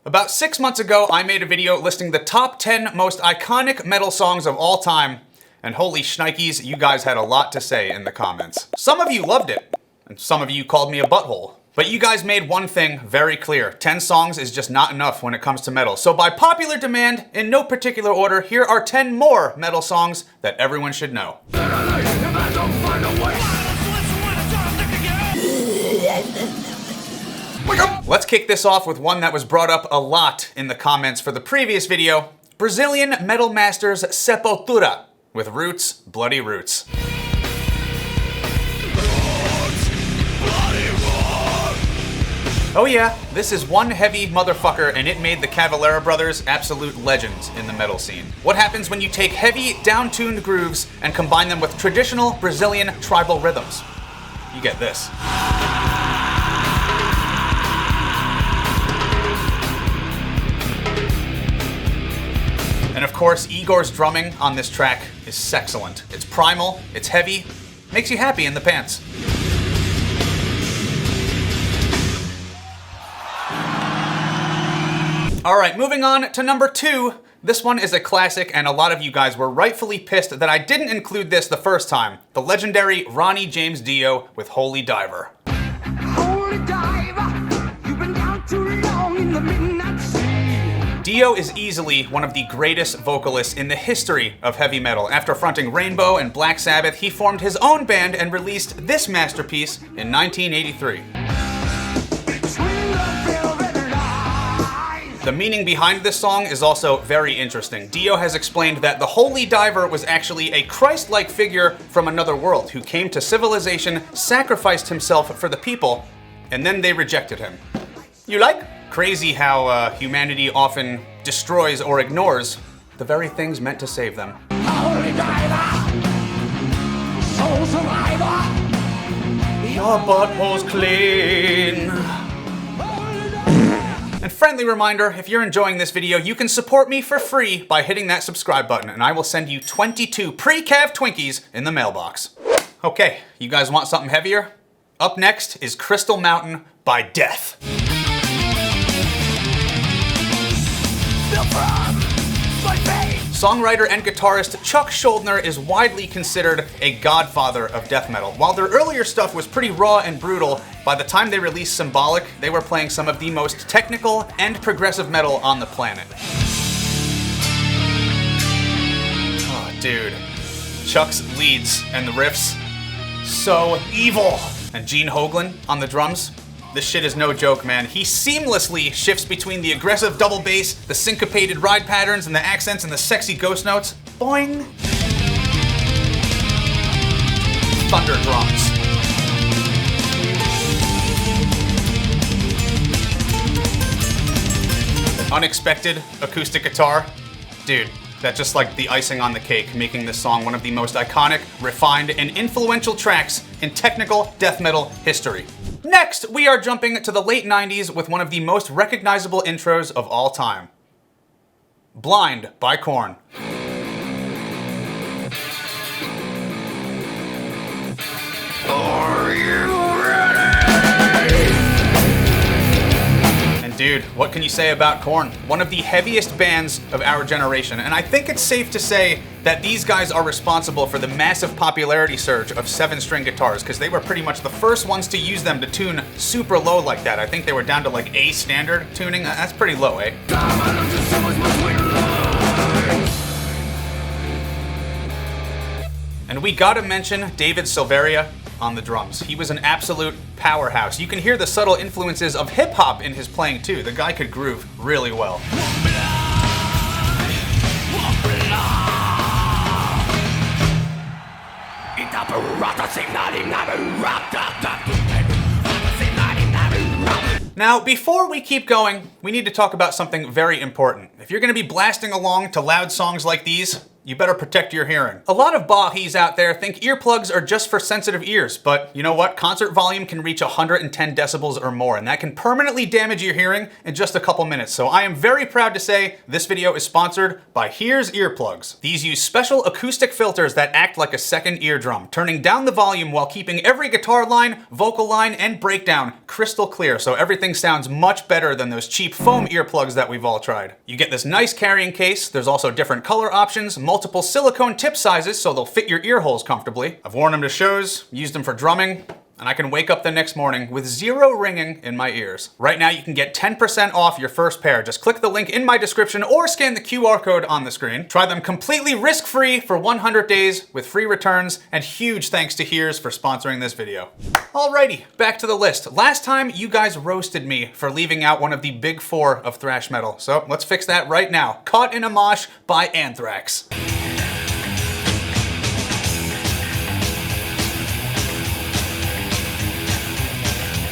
About 6 months ago, I made a video listing the top 10 most iconic metal songs of all time, and holy shnikes, you guys had a lot to say in the comments. Some of you loved it, and some of you called me a butthole. But you guys made one thing very clear: 10 songs is just not enough when it comes to metal. So by popular demand, in no particular order, here are 10 more metal songs that everyone should know. Let's kick this off with one that was brought up a lot in the comments for the previous video: Brazilian metal masters Sepultura with Roots, Bloody Roots. Oh yeah, this is one heavy motherfucker, and it made the Cavalera brothers absolute legends in the metal scene. What happens when you take heavy, down-tuned grooves and combine them with traditional Brazilian tribal rhythms? You get this. And of course, Igor's drumming on this track is sexcellent. It's primal, it's heavy, makes you happy in the pants. Alright, moving on to number 2. This one is a classic, and a lot of you guys were rightfully pissed that I didn't include this the first time. The legendary Ronnie James Dio with Holy Diver. Holy diver, you've been down too long in the midnight sea. Dio is easily one of the greatest vocalists in the history of heavy metal. After fronting Rainbow and Black Sabbath, he formed his own band and released this masterpiece in 1983. The meaning behind this song is also very interesting. Dio has explained that the Holy Diver was actually a Christ-like figure from another world who came to civilization, sacrificed himself for the people, and then they rejected him. You like? Crazy how humanity often destroys or ignores the very things meant to save them. Holy diver, soul survivor. Your butthole's clean. And friendly reminder, if you're enjoying this video, you can support me for free by hitting that subscribe button, and I will send you 22 pre-cav Twinkies in the mailbox. Okay, you guys want something heavier? Up next is Crystal Mountain by Death. Songwriter and guitarist Chuck Schuldiner is widely considered a godfather of death metal. While their earlier stuff was pretty raw and brutal, by the time they released Symbolic, they were playing some of the most technical and progressive metal on the planet. Oh, dude. Chuck's leads and the riffs, so evil. And Gene Hoglan on the drums. This shit is no joke, man. He seamlessly shifts between the aggressive double bass, the syncopated ride patterns, and the accents and the sexy ghost notes. Boing! Thunder drums. Unexpected acoustic guitar. Dude, that's just like the icing on the cake, making this song one of the most iconic, refined, and influential tracks in technical death metal history. Next, we are jumping to the late 90s with one of the most recognizable intros of all time. Blind by Korn. Are you ready? And dude, what can you say about Korn? One of the heaviest bands of our generation, and I think it's safe to say that these guys are responsible for the massive popularity surge of 7-string guitars, because they were pretty much the first ones to use them to tune super low like that. I think they were down to like A standard tuning. That's pretty low, eh? And we gotta mention David Silveria on the drums. He was an absolute powerhouse. You can hear the subtle influences of hip-hop in his playing too. The guy could groove really well. Now, before we keep going, we need to talk about something very important. If you're gonna be blasting along to loud songs like these, you better protect your hearing. A lot of Bahis out there think earplugs are just for sensitive ears, but you know what? Concert volume can reach 110 decibels or more, and that can permanently damage your hearing in just a couple minutes. So I am very proud to say this video is sponsored by Here's Earplugs. These use special acoustic filters that act like a second eardrum, turning down the volume while keeping every guitar line, vocal line, and breakdown crystal clear, so everything sounds much better than those cheap foam earplugs that we've all tried. You get this nice carrying case. There's also different color options, multiple silicone tip sizes so they'll fit your ear holes comfortably. I've worn them to shows, used them for drumming, and I can wake up the next morning with zero ringing in my ears. Right now you can get 10% off your first pair. Just click the link in my description or scan the QR code on the screen. Try them completely risk-free for 100 days with free returns, and huge thanks to Here's for sponsoring this video. Alrighty, back to the list. Last time you guys roasted me for leaving out one of the big four of thrash metal, so let's fix that right now. Caught in a Mosh by Anthrax.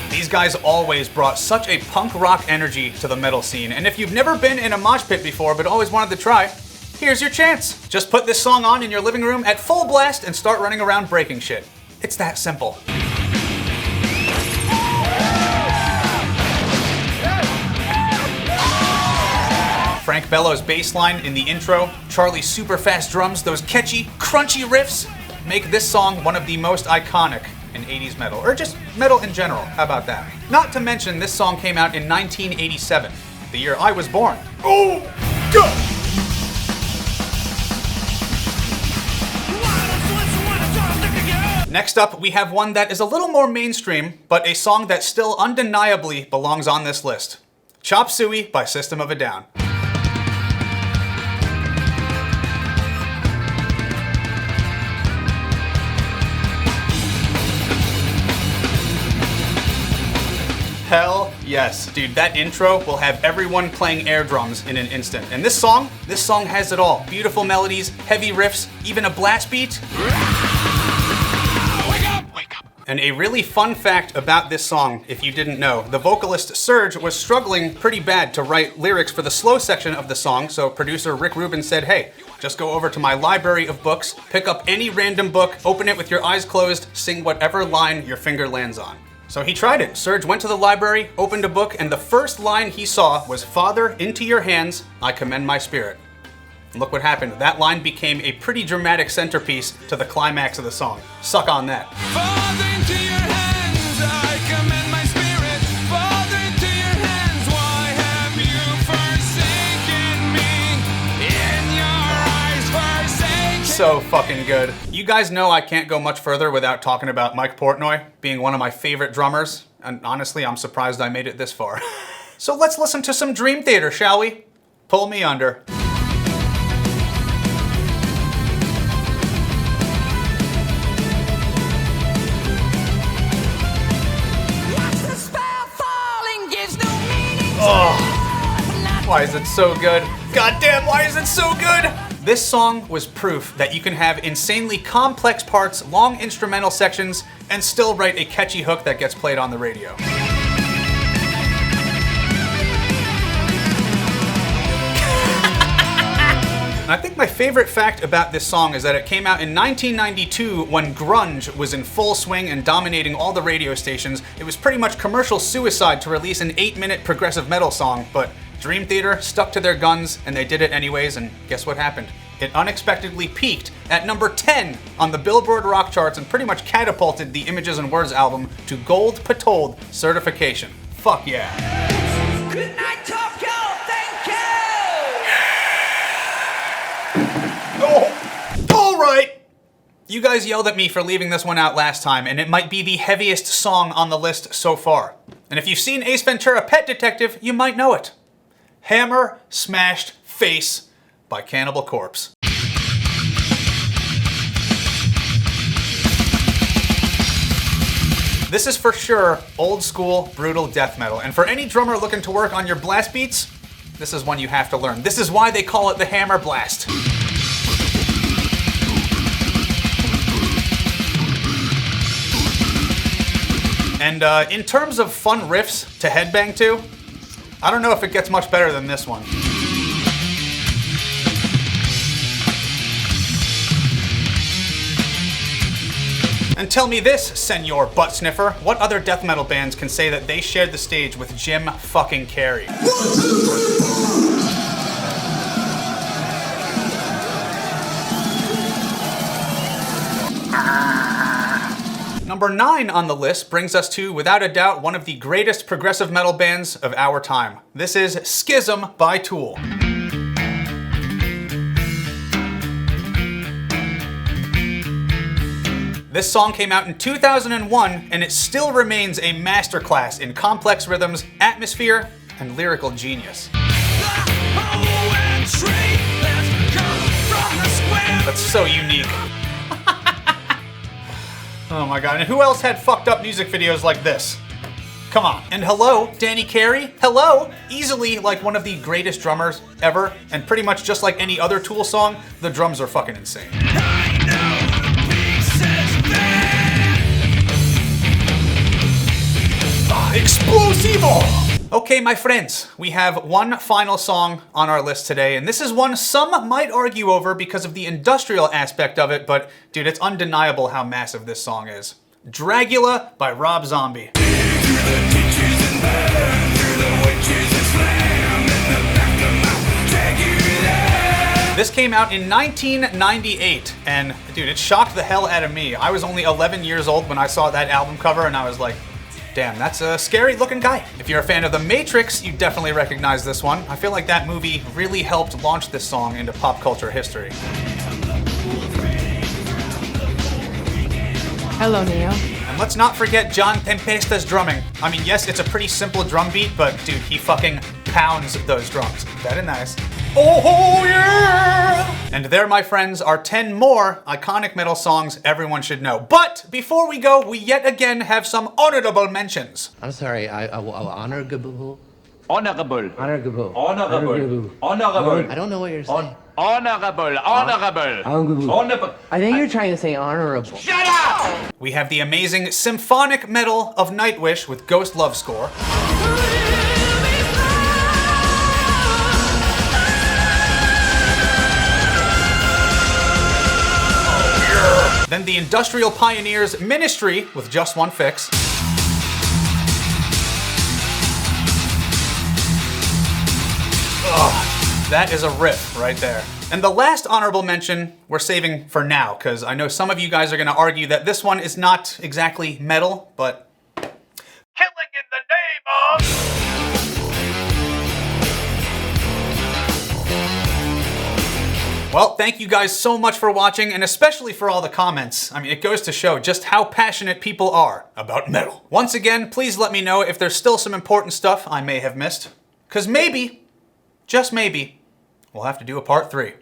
These guys always brought such a punk rock energy to the metal scene, and if you've never been in a mosh pit before but always wanted to try, here's your chance. Just put this song on in your living room at full blast and start running around breaking shit. It's that simple. Frank Bello's bass line in the intro, Charlie's super fast drums, those catchy, crunchy riffs make this song one of the most iconic in 80s metal, or just metal in general. How about that? Not to mention, this song came out in 1987, the year I was born. Oh, go! Next up, we have one that is a little more mainstream, but a song that still undeniably belongs on this list. Chop Suey by System of a Down. Hell yes. Dude, that intro will have everyone playing air drums in an instant. And this song has it all. Beautiful melodies, heavy riffs, even a blast beat. Wake up! Wake up! And a really fun fact about this song, if you didn't know, the vocalist Serge was struggling pretty bad to write lyrics for the slow section of the song, so producer Rick Rubin said, hey, just go over to my library of books, pick up any random book, open it with your eyes closed, sing whatever line your finger lands on. So he tried it. Serge went to the library, opened a book, and the first line he saw was, Father, into your hands I commend my spirit. And look what happened. That line became a pretty dramatic centerpiece to the climax of the song. Suck on that. Father, into your hands I commend my spirit. Father, into your hands, why have you forsaken me? In your eyes forsaken. So fucking good. You guys know I can't go much further without talking about Mike Portnoy being one of my favorite drummers, and honestly, I'm surprised I made it this far. So let's listen to some Dream Theater, shall we? Pull me under. Oh, why is it so good? Goddamn, why is it so good? This song was proof that you can have insanely complex parts, long instrumental sections, and still write a catchy hook that gets played on the radio. And I think my favorite fact about this song is that it came out in 1992 when grunge was in full swing and dominating all the radio stations. It was pretty much commercial suicide to release an 8-minute progressive metal song, but Dream Theater stuck to their guns and they did it anyways, and guess what happened? It unexpectedly peaked at number 10 on the Billboard rock charts and pretty much catapulted the Images and Words album to Gold Patold certification. Fuck yeah. Good night, Tokyo. Thank you. Oh, all right. You guys yelled at me for leaving this one out last time, and it might be the heaviest song on the list so far. And if you've seen Ace Ventura: Pet Detective, you might know it. Hammer Smashed Face by Cannibal Corpse. This is for sure old school, brutal death metal, and for any drummer looking to work on your blast beats, this is one you have to learn. This is why they call it the Hammer Blast. And in terms of fun riffs to headbang to, I don't know if it gets much better than this one. And tell me this, Senor Butt Sniffer, what other death metal bands can say that they shared the stage with Jim fucking Carrey? Number 9 on the list brings us to, without a doubt, one of the greatest progressive metal bands of our time. This is Schism by Tool. This song came out in 2001, and it still remains a masterclass in complex rhythms, atmosphere, and lyrical genius. That's so unique. Oh my god, and who else had fucked up music videos like this? Come on. And hello, Danny Carey. Hello! Easily like one of the greatest drummers ever, and pretty much just like any other Tool song, the drums are fucking insane. Explosivo! Okay, my friends, we have one final song on our list today, and this is one some might argue over because of the industrial aspect of it, but dude, it's undeniable how massive this song is. Dragula by Rob Zombie. This came out in 1998, and dude, it shocked the hell out of me. I was only 11 years old when I saw that album cover, and I was like, damn, that's a scary looking guy. If you're a fan of The Matrix, you definitely recognize this one. I feel like that movie really helped launch this song into pop culture history. Hello, Neo. And let's not forget John Tempesta's drumming. I mean, yes, it's a pretty simple drum beat, but dude, he fucking pounds those drums. Very nice. Oh yeah! And there, my friends, are 10 more iconic metal songs everyone should know. But before we go, we yet again have some honorable mentions. I'm sorry, honorable? Honorable. Honorable. Honorable. Honorable. I don't know what you're saying. Honorable. Honorable. Honorable. I think you're trying to say honorable. Shut up! We have the amazing symphonic metal of Nightwish with Ghost Love Score. Then the Industrial Pioneers Ministry with Just One Fix. Ugh, that is a riff right there. And the last honorable mention we're saving for now, because I know some of you guys are going to argue that this one is not exactly metal, but killing in the name of... Well, thank you guys so much for watching, and especially for all the comments. I mean, it goes to show just how passionate people are about metal. Once again, please let me know if there's still some important stuff I may have missed. Because maybe, just maybe, we'll have to do a part 3.